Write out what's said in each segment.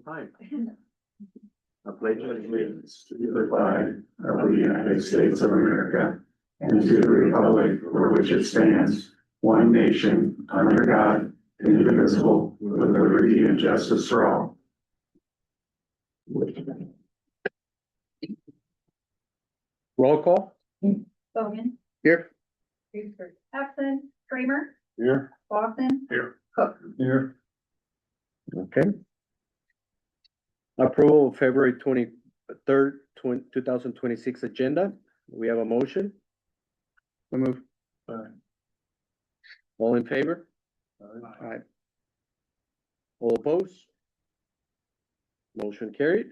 Fine. I pledge allegiance to The flag of the United States of America and to the republic for which it stands, one nation, under God, indivisible, with liberty and justice for all. roll call. Bowman. Here. Reeser absent. Kramer. Here. Lawson. Here. Cook. Here. Okay. Approval of February 23rd, 2026 agenda. We have a motion. So move. All in favor? Aye. All opposed? Motion carried.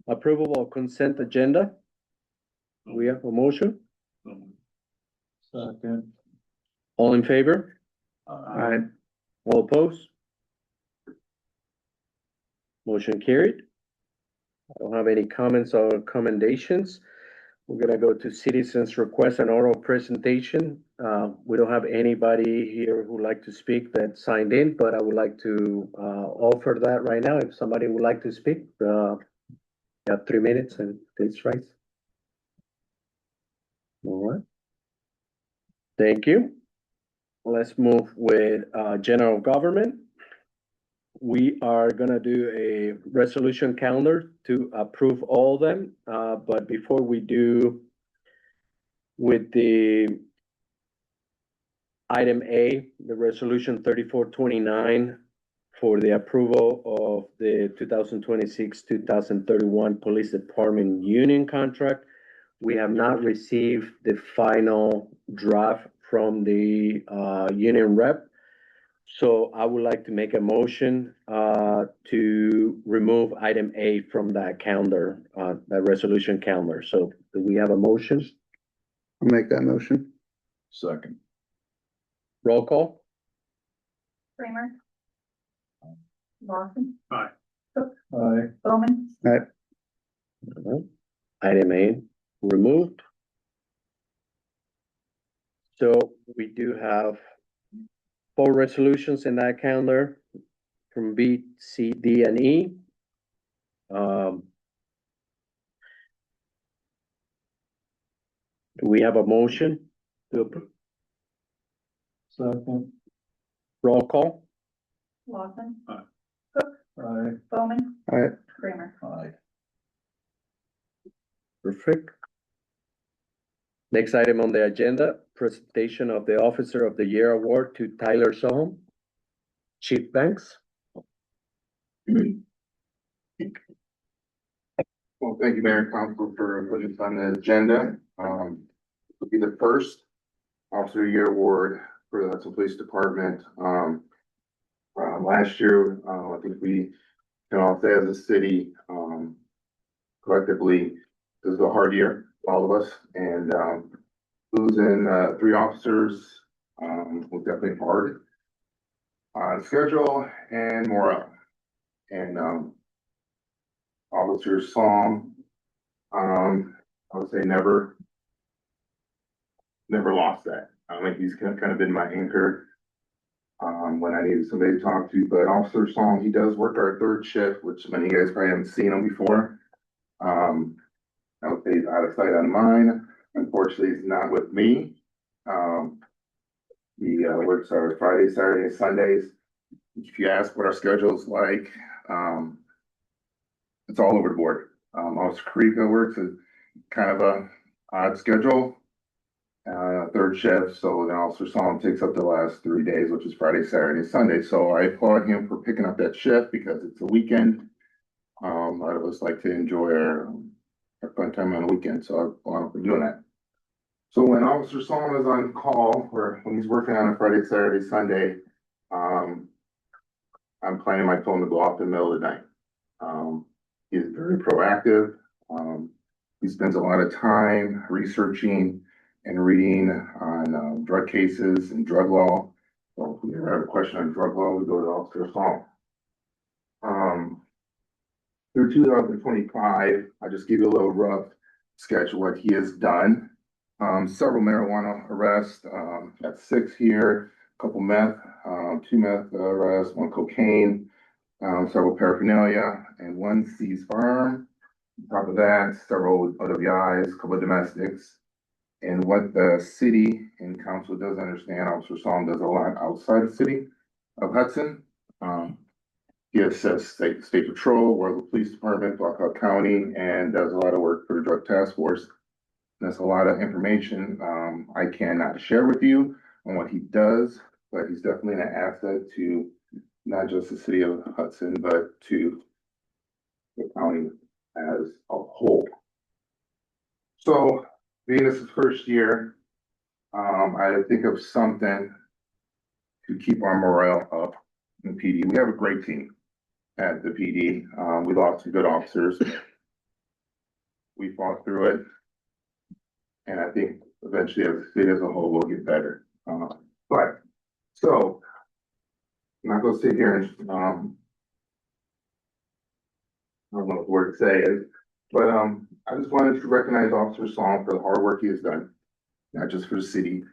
Approval of consent agenda. We have a motion. Second. All in favor? Aye. All opposed? Motion carried. I don't have any comments or commendations. We're gonna go to citizens' request and oral presentation. We don't have anybody here who'd like to speak that signed in, but I would like to offer that right now. If somebody would like to speak, you have 3 minutes and please rise. All right. Thank you. Let's move with general government. We are gonna do a resolution calendar to approve all of them, but before we do with the item A, the resolution 3429 for the approval of the 2026-2031 Police Department Union contract. We have not received the final draft from the union rep. So I would like to make a motion to remove item A from that calendar, that resolution calendar. So do we have a motion? I'll make that motion. Second. Roll call? Kramer. Lawson. Aye. Bowman. Item A removed. So we do have 4 resolutions in that calendar from B, C, D, and E. Do we have a motion to approve? Second. Roll call? Lawson. Aye. Cook. Aye. Bowman. Aye. Kramer. Aye. Perfect. Next item on the agenda, presentation of the Officer of the Year Award to Tyler Soham. Chief Banks. Well, thank you, Mayor and Council, for putting this on the agenda. It'll be the first Officer of the Year Award for the Hudson Police Department. Last year, I think we can all say as a city, collectively, this is a hard year for all of us, and losing 3 officers was definitely hard on schedule and morale. And Officer Song, I would say never lost that. I mean, he's kind of been my anchor when I needed somebody to talk to. But Officer Song, he does work our 3rd shift, which many of you guys probably haven't seen him before. I would say he's out of sight, out of mind. Unfortunately, he's not with me. He works our Fridays, Saturdays, Sundays. If you ask what our schedule is like, it's all over the board. Officer Karika works a kind of a odd schedule, 3rd shift. So then Officer Solomon takes up the last 3 days, which is Friday, Saturday, Sunday. So I applaud him for picking up that shift because it's a weekend. A lot of us like to enjoy our fun time on the weekend. So I applaud him for doing that. So when Officer Solomon is on call, or when he's working on a Friday, Saturday, Sunday, I'm planning my phone to go off in the middle of the night. He's very proactive. He spends a lot of time researching and reading on drug cases and drug law. So if we ever have a question on drug law, we go to Officer Solomon. Through 2025, I'll just give you a little rough sketch of what he has done. Several marijuana arrests, got 6 here, a couple meth, 2 meth arrests, 1 cocaine, several paraphernalia, and one seized firearm. On top of that, several OWIs, a couple of domestics. And what the city and council does understand, Officer Psalm does a lot outside the city of Hudson. He assists state patrol, Warwick Police Department, Blackhawk County, and does a lot of work for the Drug Task Force. That's a lot of information I cannot share with you on what he does, but he's definitely an asset to not just the city of Hudson, but to the county as a whole. So being this is first year, I think of something to keep our morale up in PD. We have a great team at the PD. We lost some good officers. We fought through it. And I think eventually as a city as a whole will get better. So I'm not gonna sit here and I don't know what the word to say is, but I just wanted to recognize Officer Song for the hard work he has done, not just for the city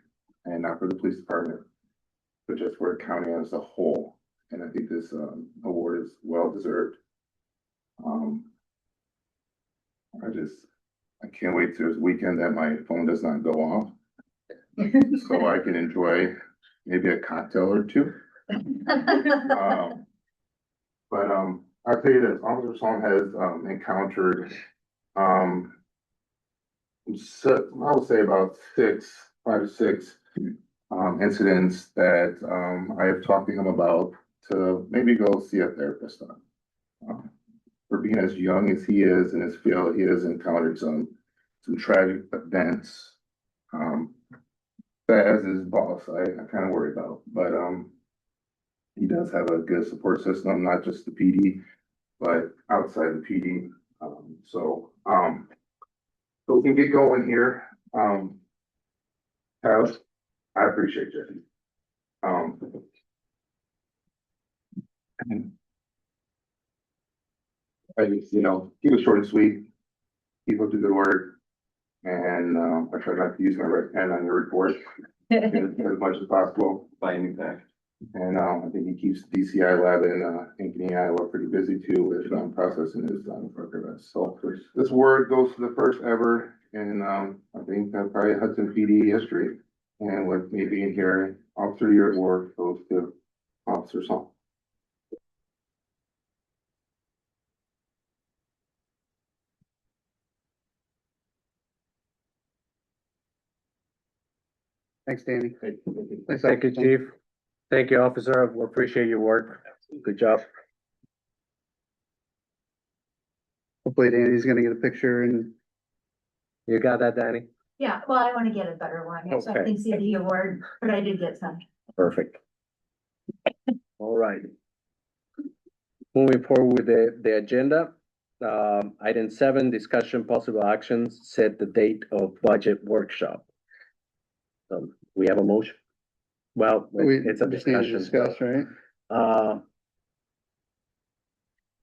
and not for the police department, but just for the county as a whole. And I think this award is well deserved. I can't wait till this weekend that my phone does not go off, so I can enjoy maybe a cocktail or two. But I'll tell you this, Officer Song has encountered so I would say about 5 to 6 incidents that I have talked to him about to maybe go see a therapist on. For being as young as he is in his field, he has encountered some tragic events that as his boss, I kind of worry about. But he does have a good support system, not just the PD, but outside the PD. So we can get going here. Kyle, I appreciate you. And I just, keep it short and sweet. Keep up the good work. And I try not to use my right hand on your report as much as possible. Buy a new pack. And I think he keeps DCI lab in Ankeny, Iowa pretty busy too with processing his drug arrests. So this award goes to the first ever in I think probably Hudson PD history. And with me being here, Officer of the Year award goes to Officer Song. Thanks, Danny. Thanks, Thank you, Officer. chief. Thank you, officer. We appreciate your work. Good job. Hopefully Danny's gonna get a picture and You got that, Danny? Yeah, well, I want to get a better one. So I Okay. can see the award, but I did get some. Perfect. All right. Moving forward with the agenda. Item 7, discussion possible actions, set the date of budget workshop. We have a motion. Well, we it's a just need to discussion. discuss, right?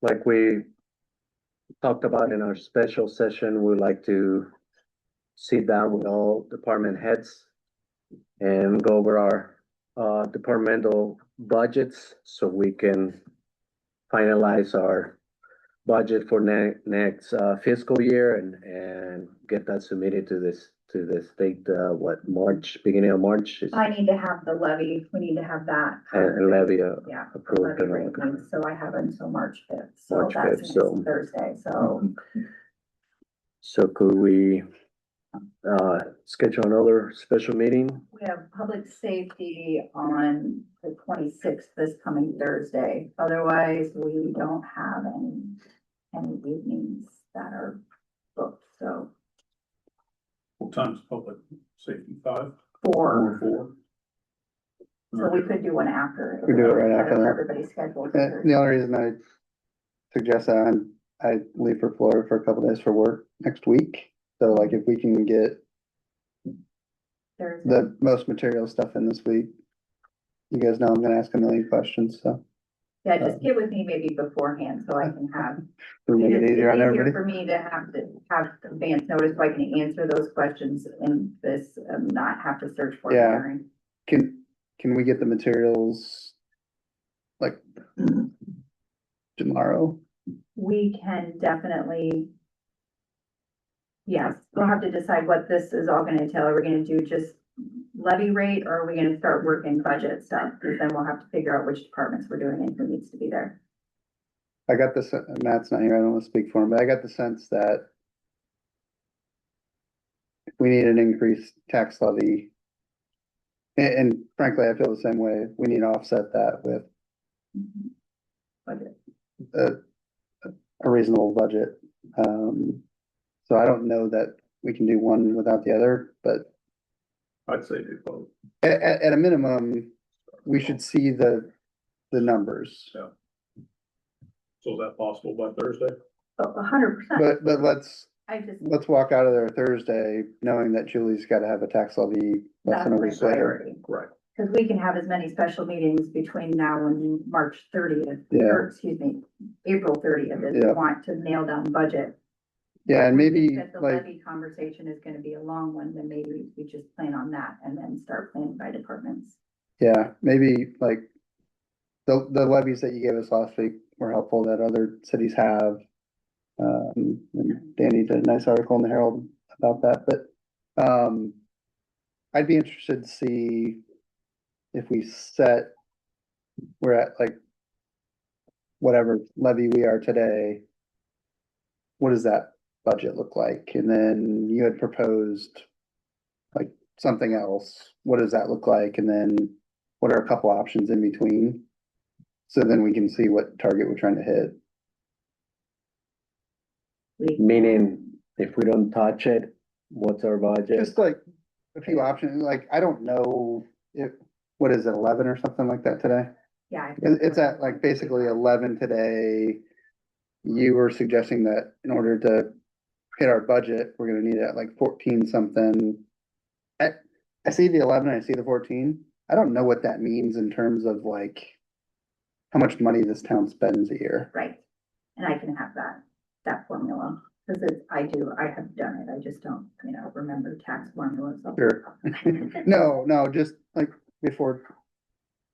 Like we talked about in our special session, we'd like to sit down with all department heads and go over our departmental budgets so we can finalize our budget for next fiscal year and get that submitted to the state, March, beginning of March. I need to have the levy, we need to have that. And levy Yeah. the approved. levy rating, so I have until March 5th, so March that's 5th, next so- Thursday, so. So could we schedule another special meeting? We have public safety on the 26th, this coming Thursday. Otherwise, we don't have any evenings that are booked, so What time's public safety? 5 4. or 4? So we could do one after. We do it right after that. Everybody's scheduled. The only reason I suggest that, I leave for Florida for a couple days for work next week. So like if we can get Thursday. the most material stuff in this week, you guys know I'm gonna ask a million questions, so Yeah, just get with me maybe beforehand, so I can have. we make it It's easier on everybody. For me to have advance notice, so I can answer those questions and this, not have to search for it Yeah. during. Can we get the materials? Like, tomorrow. We can definitely. Yes, we'll have to decide what this is all gonna entail. Are we gonna do just levy rate, or are we gonna start working budget stuff? Because then we'll have to figure out which departments we're doing and who needs to be there. I got this, Matt's not here, I don't wanna speak for him, but I got the sense that if we need an increased tax levy, and frankly, I feel the same way, we need to offset that with Budget. a reasonable budget. So I don't know that we can do one without the other, but I'd say do both. at a minimum, we should see the numbers. So is that possible by Thursday? 100%. But let's I walk out of there Thursday knowing that Julie's gotta have a tax levy less that's than a my week later. priority. Right. Because we can have as many special meetings between now and March 30th, Yeah. or excuse me, April 30th, if we Yeah. want to nail down budget. Yeah, and If we think maybe that the like, levy conversation is gonna be a long one, then maybe we just plan on that and then start planning by departments. yeah, maybe like the levies that you gave us last week were helpful that other cities have. And Danny did a nice article in the Herald about that, but, I'd be interested to see if we set, we're at like whatever levy we are today, what does that budget look like? And then you had proposed like something else. What does that look like? And then what are a couple options in between? So then we can see what target we're trying to hit. Meaning, if we don't touch it, what's our budget? Just like a few options, like, I don't know if, what is it, 11 or something like that today? Yeah. It's at like basically 11 today. You were suggesting that in order to hit our budget, we're gonna need it at like 14 something. I see the 11, I see the 14. I don't know what that means in terms of like how much money this town spends a year. Right, and I can have that formula, because I have done it, I just don't, remember tax formulas. Sure. No, just like before,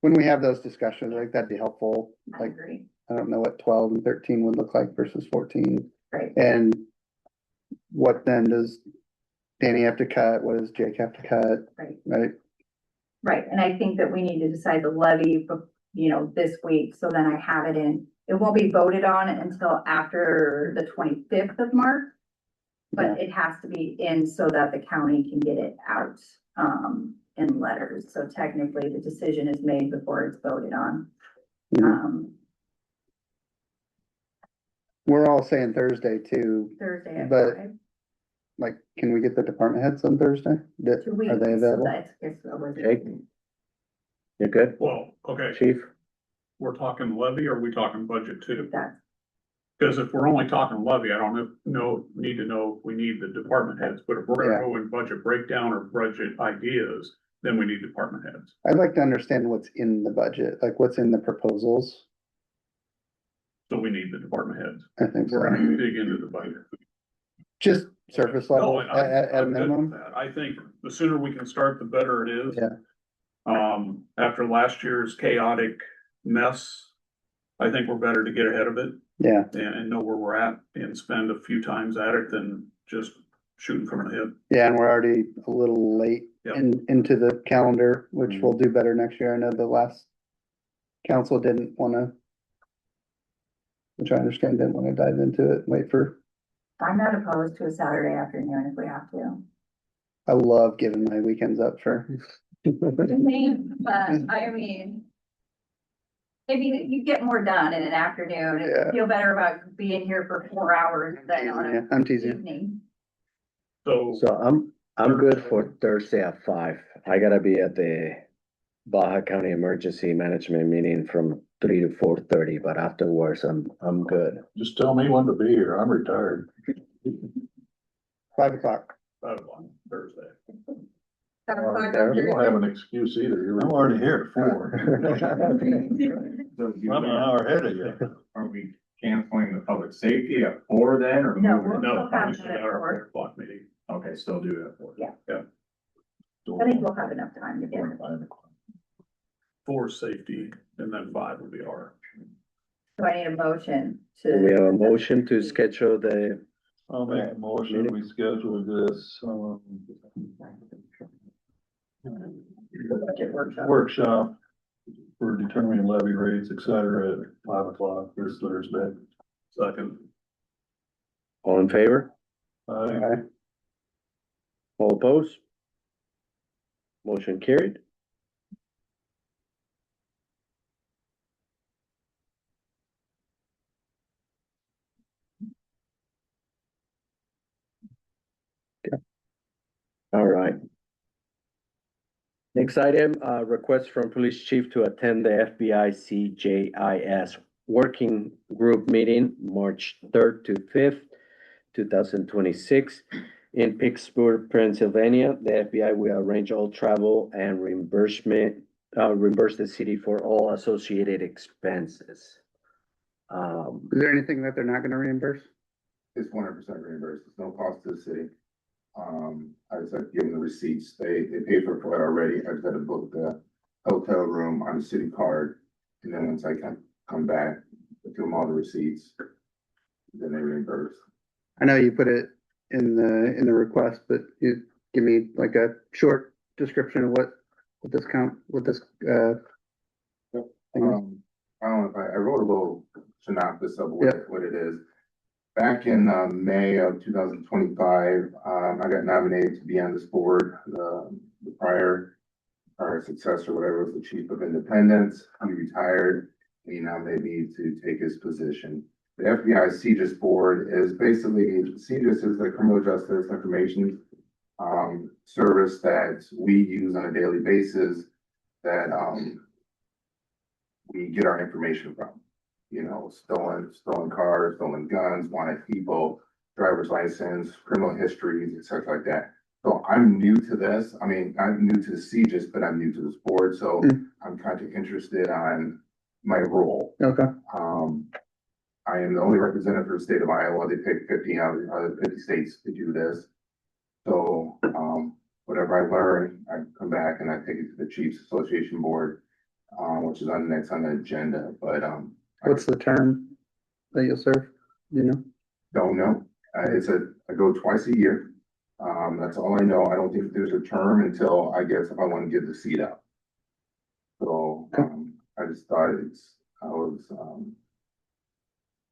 when we have those discussions, like that'd be helpful. I Like, agree, I don't know what 12 and 13 would look like versus 14. right, And what then does Danny have to cut? What does Jake have to cut? right, Right? and I think that we need to decide the levy, this week, so then I have it in. It won't be voted on until after the 25th of March, but it has to be in so that the county can get it out, in letters, so technically the decision is made before it's voted on. Mhm. We're all saying Thursday too. Thursday at But- 5. Like, can we get the department heads on Thursday? 2 weeks. Are they so available? it's a week. Jake? You good, Well, okay, chief? we're talking levy or are we talking budget too? That's Because if we're only talking levy, I don't need to know if we need the department heads, but if we're Yeah. gonna go in budget breakdown or budget ideas, then we need department heads. I'd like to understand what's in the budget, like what's in the proposals. So we need the department heads. I think We're so. gonna dig into the budget. Just surface No, level and at a I'm good with minimum. that. I think the sooner we can start, the better it is. Yeah. After last year's chaotic mess, I think we're better to get ahead of it Yeah, and know where we're at and spend a few times at it than just shooting from the hip. yeah, and we're already a little late Yep. into the calendar, which we'll do better next year. I know the last council didn't wanna, which I understand, didn't wanna dive into it, wait for, I'm not opposed to a Saturday afternoon if we have to. I love giving my weekends up for. But I mean. Maybe you get more done in an afternoon, and Yeah. feel better about being here for 4 hours than on Yeah, I'm an teasing. evening. So, So I'm good for Thursday at 5. I gotta be at the Baja County Emergency Management meeting from 3 to 4:30, but afterwards, I'm good. Just tell me when to be here. I'm retired. 5 o'clock. on Thursday. 7 o'clock on You don't Thursday. have an excuse either. I'm already here at 4. I'm an hour ahead of you. Are we canceling the public safety at 4 then, or? No, moving it? No, We'll have we should that at have our 4. 4 o'clock meeting. Okay, still do it at 4. Yeah. I think we'll have enough time to get it. 4 safety and then 5 will be our. Do I need a motion We have a to? motion to schedule the, I'll make a motion, we schedule this, Budget workshop. workshop for determining levy rates, et cetera, at 5 o'clock this Thursday. Second. all in favor? Aye. All opposed? Motion carried. All right. Next item, request from police chief to attend the FBI CJIS working group meeting, March 3rd to 5th, 2026 in Pittsburgh, Pennsylvania. The FBI will arrange all travel and reimburse the city for all associated expenses. Is there anything that they're not gonna reimburse? It's 100% reimbursed. It's no cost to the city. I just had to give them the receipts. They paid for it already. I just had to book the hotel room on the city card. And then once I come back, give them all the receipts. Then they reimburse. I know you put it in the request, but you give me like a short description of what this Yep. thing is. I don't know if I wrote a little synopsis of Yep. what it is. Back in May of 2025, I got nominated to be on this board. The prior successor, whatever, was the chief of independence. He retired. He nominated me to take his position. The FBI CJIS board is basically, CJIS is the criminal justice information service that we use on a daily basis that we get our information from. You know, stolen cars, stolen guns, wanted people, driver's license, criminal histories, et cetera like that. So I'm new to this. I mean, I'm new to the CJIS, but I'm new to this board, so I'm kind of interested on my role. Okay, I am the only representative for the state of Iowa. They picked 50 out of the other 50 states to do this. So, whatever I learn, I come back and I take it to the Chiefs Association Board, which is next on the agenda, but, what's the term that you'll serve, you know? don't know. I go twice a year. That's all I know. I don't think there's a term until I guess if I want to give the seat up. So, I just thought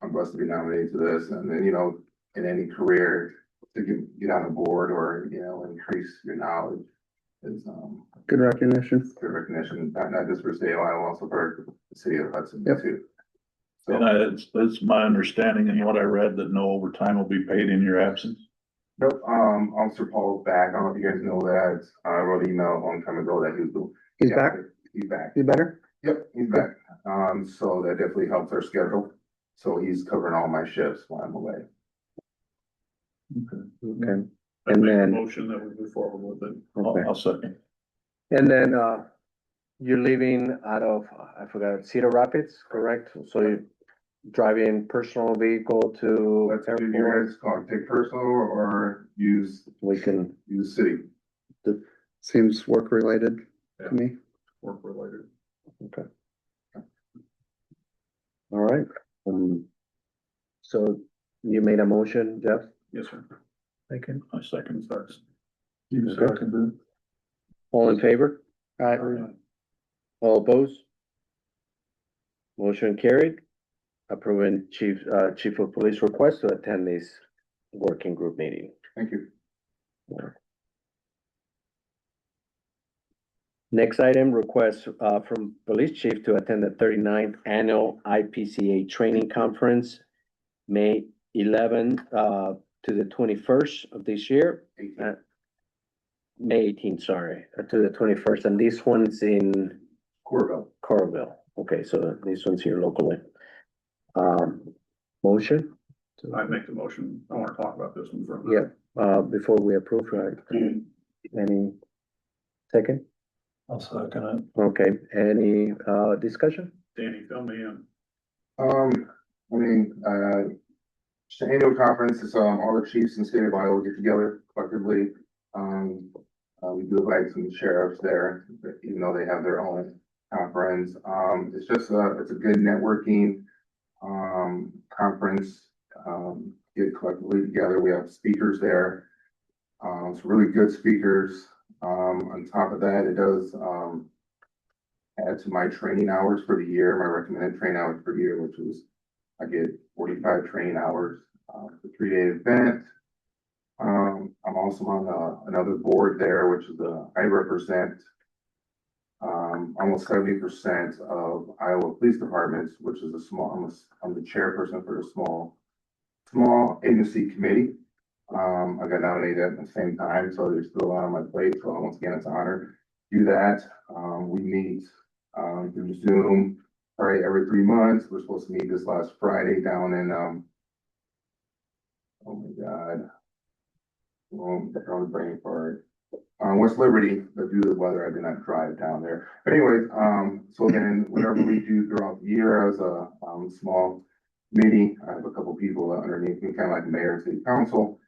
I'm blessed to be nominated to this, and then, you know, in any career, to get on a board or, you know, increase your knowledge is, Good recognition. good recognition, not just for state of Iowa, also for the city of Hudson Yep. too. And it's my understanding and what I read that no overtime will be paid in your absence. Nope, Officer Paul's back. I don't know if you guys know that. I wrote an email a long time ago that He's back? He's back. You better? Yep, he's back. So that definitely helps our schedule. So he's covering all my shifts while I'm away. Okay, I And make a then- motion that we move forward with it. okay. I'll second. And then, you're leaving out of, I forgot, Cedar Rapids, correct? So you're driving personal vehicle to Let's do your airport? guys' call, take personal or use We can, city. Seems work related Yeah. to me. Work related. okay. All right, so you made a motion, Jeff? Yes, sir. Second. I second. Starts. You Okay. seconded. All in favor? All right, All opposed? Motion carried. Approving chief of police request to attend this working group meeting. Thank you. Next item, request from police chief to attend the 39th annual IPCA training conference, May 11 to the 21st of this year. May 18, sorry, to the 21st, and this one's in Corville. Coralville. Okay, so this one's here locally. Motion? I make the motion. I want to talk about this one for a minute. Yeah, before we approve, right? Any second? I'll second it. Okay, any discussion? Danny, fill me in. I mean, it's an annual conference. It's, all the chiefs in the state of Iowa get together collectively. We do invite some sheriffs there, even though they have their own conference. It's just it's a good networking, conference, get collectively together. We have speakers there. Some really good speakers. On top of that, it does, add to my training hours for the year, my recommended training hours per year, which is I get 45 training hours, for 3-day event. I'm also on another board there, which is I represent almost 70% of Iowa Police Departments, which is I'm the chairperson for a small agency committee. I got nominated at the same time, so there's still a lot on my plate. So once again, it's an honor to do that. We meet through Zoom, probably every 3 months. We're supposed to meet this last Friday down in oh my God. Well, I'm brain fart. West Liberty, but due to the weather, I did not drive down there. But anyways, so then whatever we do throughout the year as a small committee, I have a couple people underneath me, kind of like mayor and city council.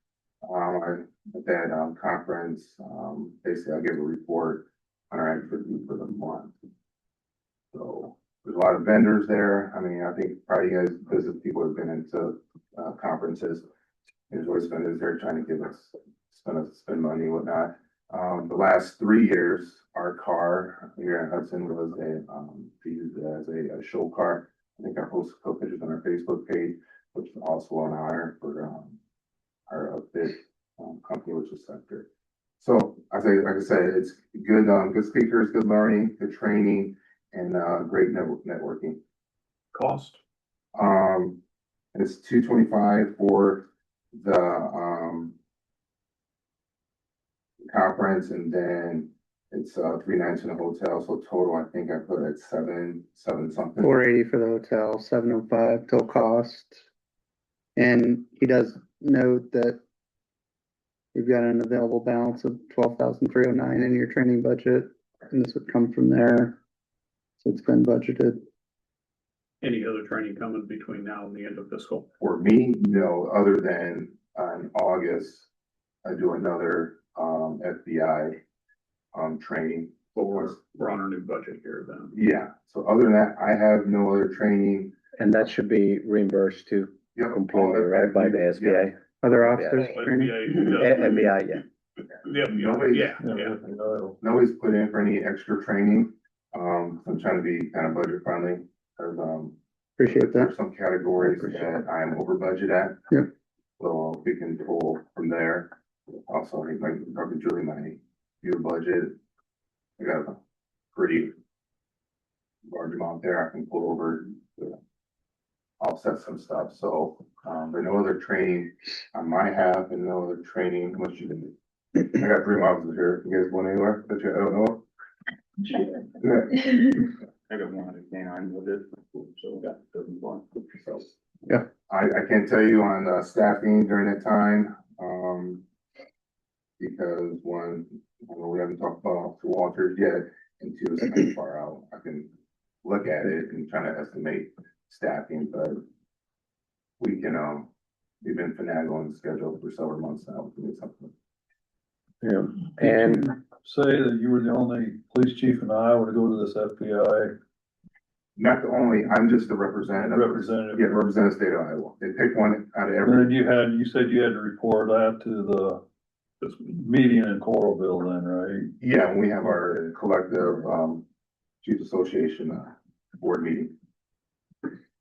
At that conference, basically I'll give a report on our activity for the month. So there's a lot of vendors there. I mean, I think probably you guys visit people who've been into conferences. There's always vendors there trying to give us spend money and whatnot. The last 3 years, our car here in Hudson was used as a show car. I think I posted a couple pictures on our Facebook page, which is also an honor for our outfit company, which is Sector. So like I said, it's good, good speakers, good learning, good training, and great networking. Cost? It's $225 for the conference, and then it's 3 nights in a hotel. So total, I think I put at seven something. 480 for the hotel, 705 till cost. And he does note that you've got an available balance of 12,309 in your training budget, and this would come from there. So it's been budgeted. Any other training coming between now and the end of fiscal? For me, no, other than in August, I do another FBI training. But we're on our new budget here then. Yeah, so other than that, I have no other training. And that should be reimbursed too, Yep, completely, right, by the SBA, Other officers But training? FBI, yeah. Yeah. Nobody's put in for any extra training. I'm trying to be kind of budget friendly, because Appreciate that. there's some categories that I'm over budget at. Yep. So we can pull from there. Also, I think like Dr. Julie, my view budget, I got a pretty large amount there I can pull over to offset some stuff. So, but no other training on my half and no other training, unless you can. I got 3 officers here. You guys going anywhere that I don't know? I got one at Canine with it, so we got 31. So I can't tell you on staffing during that time, because one, I know we haven't talked about Officer Walters yet, and 2, it's kind of far out. I can look at it and try to estimate staffing, but we can, we've been finagling on the schedule for several months now to do something. Yeah, and Say that you were the only police chief in Iowa to go to this FBI Not the only, I'm just the representative. representative. Yeah, represent the state of Iowa. They pick one out of And every, then you said you had to report that to the meeting in Coralville then, right? yeah, when we have our collective, Chiefs Association, board meeting.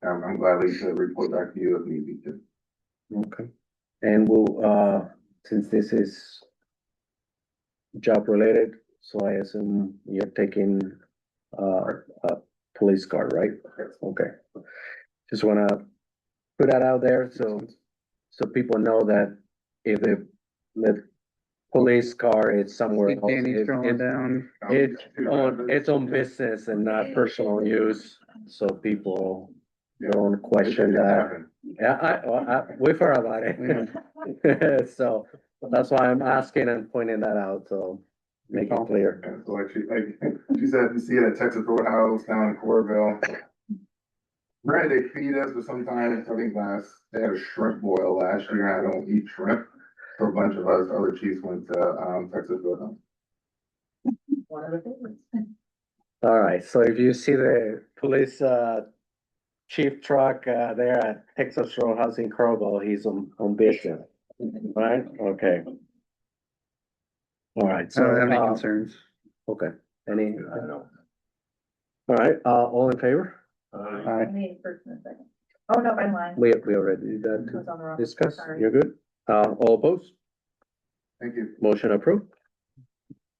I'm gladly to report back to you if need be to. okay, and we'll, since this is job related, so I assume you're taking a police car, right? Okay. Just wanna put that out there so people know that if the police car is somewhere else, Danny's throwing down. it's on business and not personal use, so people don't question that. Yeah, we've heard about it. So that's why I'm asking and pointing that out, so make it clear. And so like she said, if you see it at Texas Roadhouse down in Corville. Right, they feed us, but sometimes, I think they had a shrimp boil last year, I don't eat shrimp. So a bunch of us, other chiefs went to, Texas Roadhouse. One of the favorites. All right, so if you see the police chief truck, there at Texas Roadhouse in Carville, he's on business, right? Okay. All right, I so, don't have any concerns. okay, any? All right, all in favor? Aye. I need first and a second. Oh, no, I'm lying. We already did I that was on the wrong. to discuss, Sorry. you're good? All opposed? Thank you. Motion approved.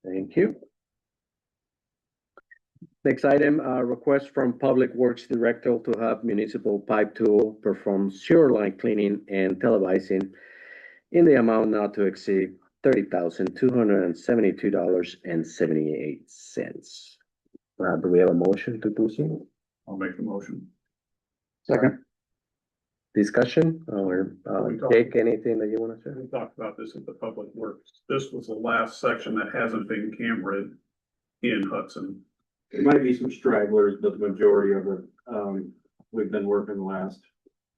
Thank you. Next item, request from Public Works Director to have municipal pipe tool perform sewer line cleaning and televising in the amount not to exceed $30,272.78. Do we have a motion to do so? I'll make the motion. Second. Discussion or, Jake, anything that you wanna say? We talked about this at the Public Works. This was the last section that hasn't been cameraed in Hudson. There might be some stragglers, but the majority of it, we've been working last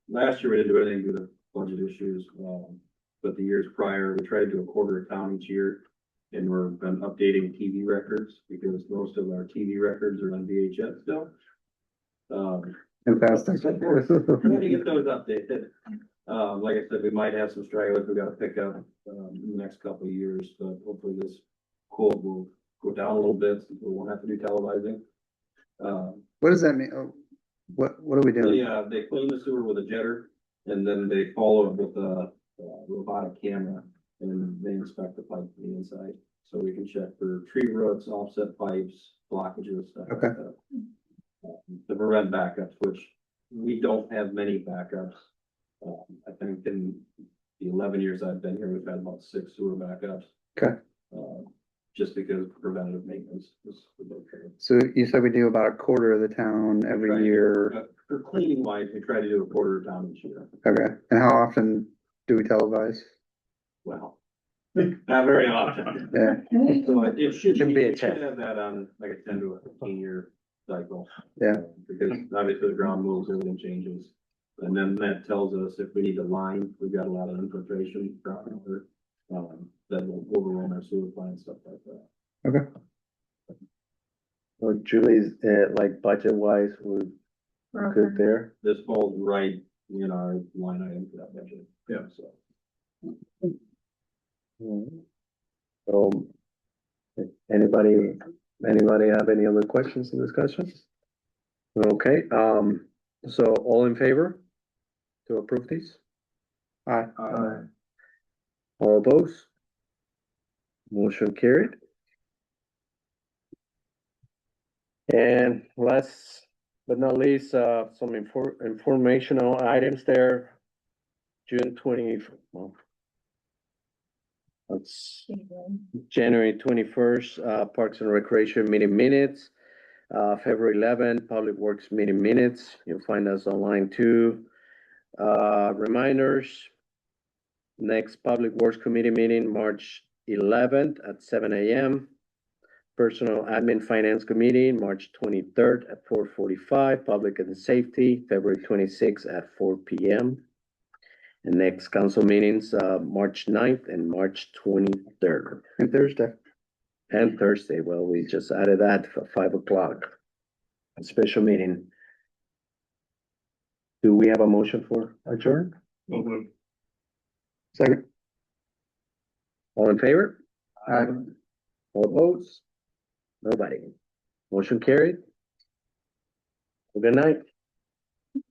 year we didn't do anything due to budget issues. But the years prior, we tried to do a quarter of town each year. And we've been updating TV records because most of our TV records are on VHS still. Fantastic. Trying to get those updated. Like I said, we might have some stragglers we gotta pick up, in the next couple of years, but hopefully this quote will go down a little bit, so we won't have to do televising. What does that mean? Oh, what are we doing? They clean the sewer with a jetter, and then they follow it with a robotic camera, and they inspect the pipe from the inside. So we can check for tree roots, offset pipes, blockages, stuff like Okay. that. To prevent backups, which we don't have many backups. I think in the 11 years I've been here, we've had about 6 sewer backups. Okay. Just because preventative maintenance is okay. So you said we do about a quarter of the town every year. For cleaning wise, we try to do a quarter of town each year. Okay. And how often do we televise? Well, not very often. Yeah, So it should Shouldn't be a we should check. have that on like a 10 to a 15-year cycle. Yeah. Because obviously the ground moves, everything changes. And then that tells us if we need to line, we've got a lot of infiltration groundwater. That will overrun our sewer plant, stuff like that. okay. Or Julie's, like budget wise, we're We're good okay. there. This falls right in our line item for that budget. Yeah. So. So, anybody have any other questions and discussions? Okay, so all in favor to approve these? Aye. All opposed? Motion carried. And last but not least, some informational items there. June 20, well, that's January 21st, Parks and Recreation meeting minutes. February 11, Public Works meeting minutes. You'll find us online too. Reminders. Next Public Works Committee meeting, March 11th at 7 a.m. Personal Admin Finance Committee, March 23rd at 4:45. Public and Safety, February 26th at 4 p.m. And next council meetings, March 9th and March 23rd. And Thursday. And Thursday, well, we just added that for 5 o'clock. A special meeting. Do we have a motion for adjourn? We'll move. Second. All in favor? Aye. All opposed? Nobody. Motion carried. Good night.